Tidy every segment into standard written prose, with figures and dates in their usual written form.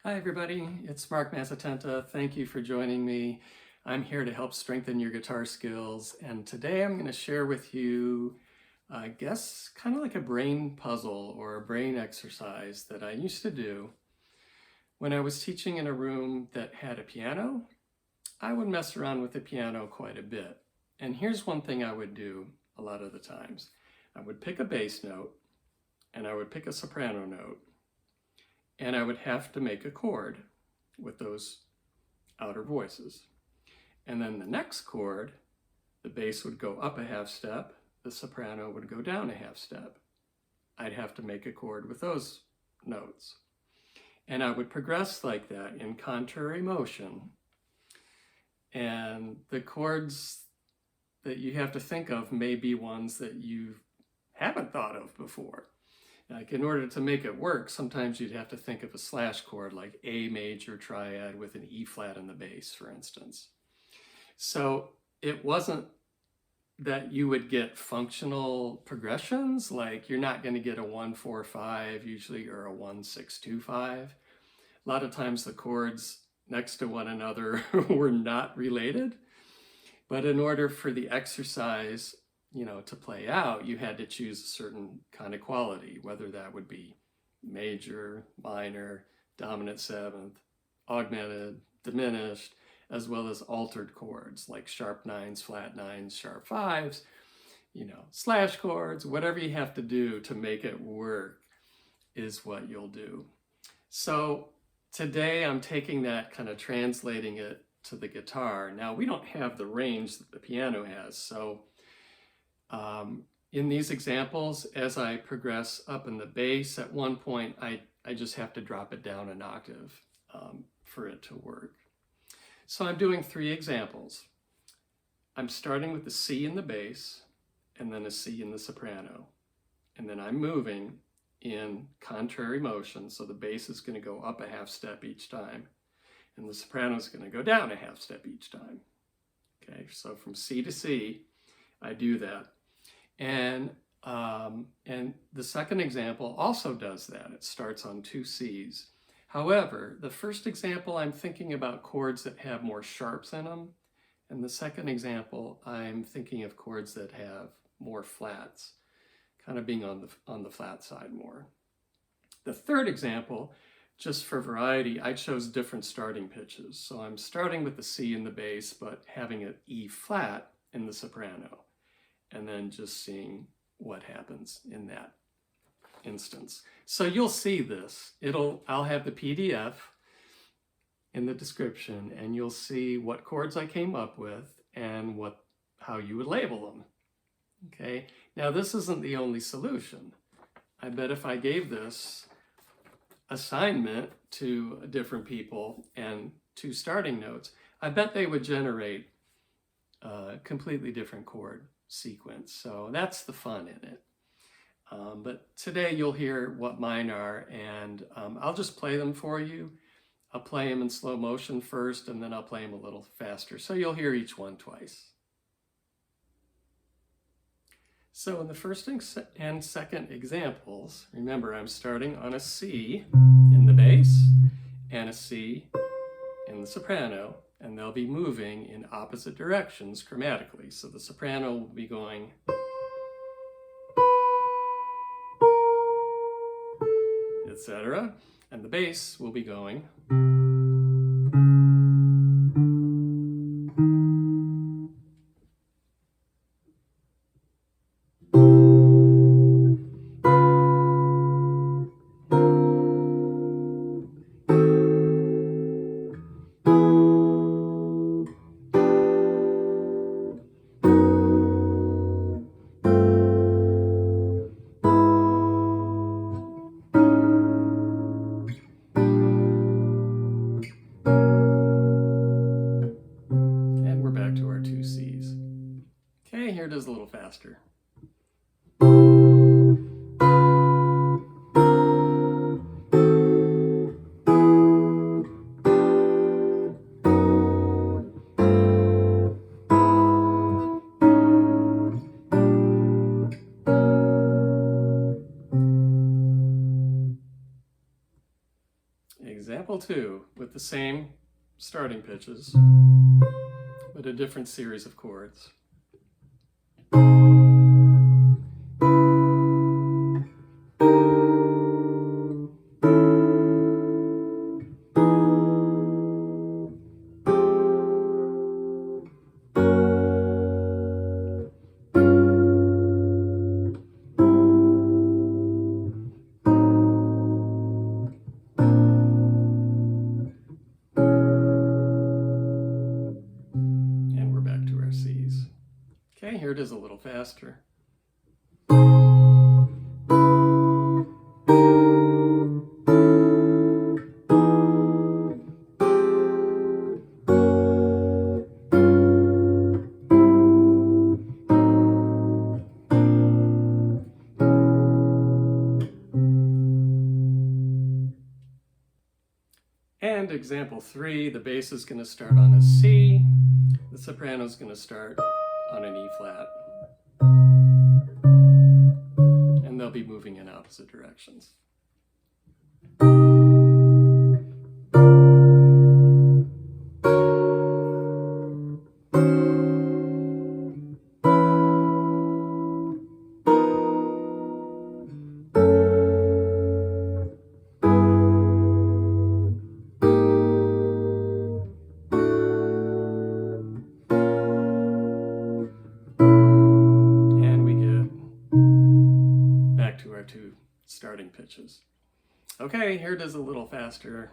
Hi everybody, it's Mark Mazzatenta. Thank you for joining me. I'm here to help strengthen your guitar skills, and today I'm going to share with you, I guess, kind of like a brain puzzle or a brain exercise that I used to do. When I was teaching in a room that had a piano, I would mess around with the piano quite a bit. And here's one thing I would do a lot of the times. I would pick a bass note, and I would pick a soprano note, and I would have to make a chord with those outer voices. And then the next chord, the bass would go up a half step, the soprano would go down a half step. I'd have to make a chord with those notes. And I would progress like that in contrary motion. And the chords that you have to think of may be ones that you haven't thought of before. Like in order to make it work, sometimes you'd have to think of a slash chord like A major triad with an E flat in the bass, for instance. So it wasn't that you would get functional progressions, like you're not going to get a 1-4-5 usually or a 1-6-2-5. A lot of times the chords next to one another were not related, but in order for the exercise to play out, you had to choose a certain kind of quality, whether that would be major, minor, dominant seventh, augmented, diminished, as well as altered chords like sharp nines, flat nines, sharp fives, slash chords, whatever you have to do to make it work is what you'll do. So today I'm taking that, kind of translating it to the guitar. Now we don't have the range that the piano has, so in these examples, as I progress up in the bass, at one point I just have to drop it down an octave for it to work. So I'm doing 3 examples. I'm starting with the C in the bass, and then a C in the soprano. And then I'm moving in contrary motion, so the bass is going to go up a half step each time, and the soprano is going to go down a half step each time. Okay, so from C to C, I do that. And the second example also does that. It starts on 2 C's. However, the first example, I'm thinking about chords that have more sharps in them. And the second example, I'm thinking of chords that have more flats, kind of being on the flat side more. The third example, just for variety, I chose different starting pitches. So I'm starting with the C in the bass, but having an E flat in the soprano, and then just seeing what happens in that instance. So you'll see this. I'll have the PDF in the description, and you'll see what chords I came up with and how you would label them. Okay, now this isn't the only solution. I bet if I gave this assignment to different people and 2 starting notes, I bet they would generate a completely different chord sequence. So that's the fun in it. But today you'll hear what mine are, and I'll just play them for you. I'll play them in slow motion first, and then I'll play them a little faster. So you'll hear each one twice. So in the first and second examples, remember I'm starting on a C in the bass and a C in the soprano, and they'll be moving in opposite directions chromatically. So the soprano will be going, etc., and the bass will be going. Back to our 2 C's. Okay, here it is a little faster. Example 2 with the same starting pitches, but a different series of chords. Okay, here it is a little faster. And example 3, the bass is going to start on a C, the soprano is going to start on an E flat. And they'll be moving in opposite directions. Our 2 starting pitches. Okay, here it is a little faster.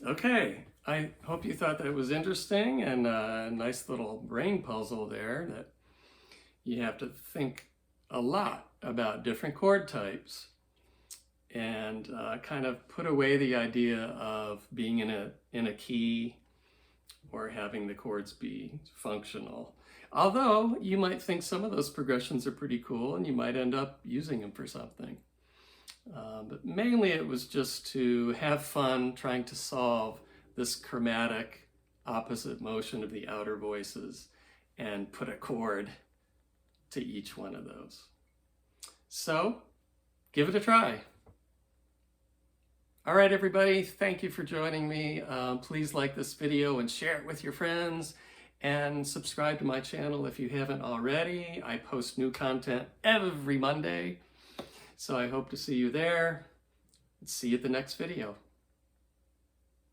Okay, I hope you thought that was interesting and a nice little brain puzzle there, that you have to think a lot about different chord types and kind of put away the idea of being in a key or having the chords be functional. Although you might think some of those progressions are pretty cool and you might end up using them for something. But mainly it was just to have fun trying to solve this chromatic opposite motion of the outer voices and put a chord to each one of those. So give it a try. All right, everybody, thank you for joining me. Please like this video and share it with your friends, and subscribe to my channel if you haven't already. I post new content every Monday. So I hope to see you there. See you at the next video.